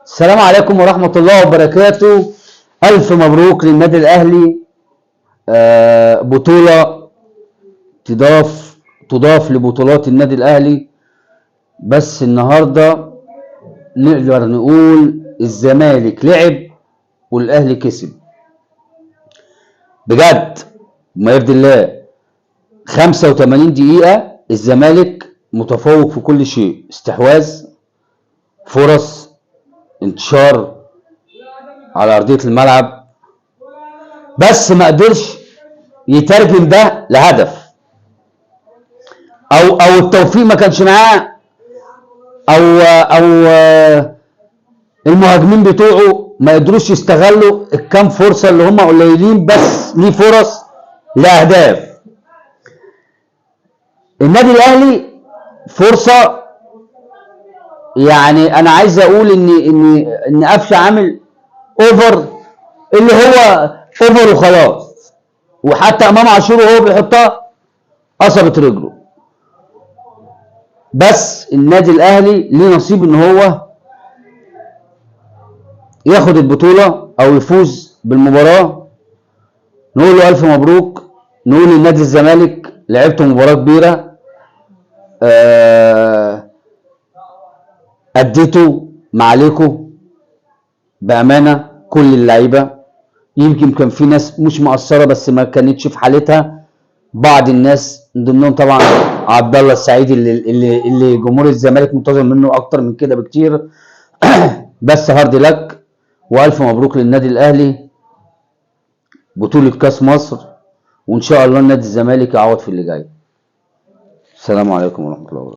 السلام عليكم ورحمة الله وبركاته. ألف مبروك للنادي الأهلي. بطولة تضاف لبطولات النادي الأهلي. بس النهاردة نقدر نقول الزمالك لعب والأهلي كسب بجد ما يرضي الله. 85 دقيقة الزمالك متفوق في كل شيء، استحواذ، فرص، انتشار على أرضية الملعب، بس ما قدرش يترجم ده لهدف، او التوفيق ما كانش معاه، او المهاجمين بتوعه ما قدروش يستغلوا الكام فرصه اللي هم قليلين بس ليه فرص لاهداف. النادي الاهلي فرصه، يعني انا عايز اقول ان قفشه عامل اوفر، اللي هو اوفر وخلاص، وحتى امام عاشور وهو بيحطها قصبت رجله. بس النادي الاهلي ليه نصيب ان هو ياخد البطوله او يفوز بالمباراه. نقول له الف مبروك. نقول لنادي الزمالك لعبتوا مباراه كبيره، اديتوا ما عليكم بامانه كل اللعيبه. يمكن كان في ناس مش مقصره بس ما كانتش في حالتها، بعض الناس من ضمنهم طبعا عبد الله السعيد اللي جمهور الزمالك منتظر منه اكتر من كده بكتير. بس هارد لك والف مبروك للنادي الاهلي بطولة كاس مصر، وان شاء الله نادي الزمالك يعوض في اللي جاي. السلام عليكم ورحمة الله وبركاته.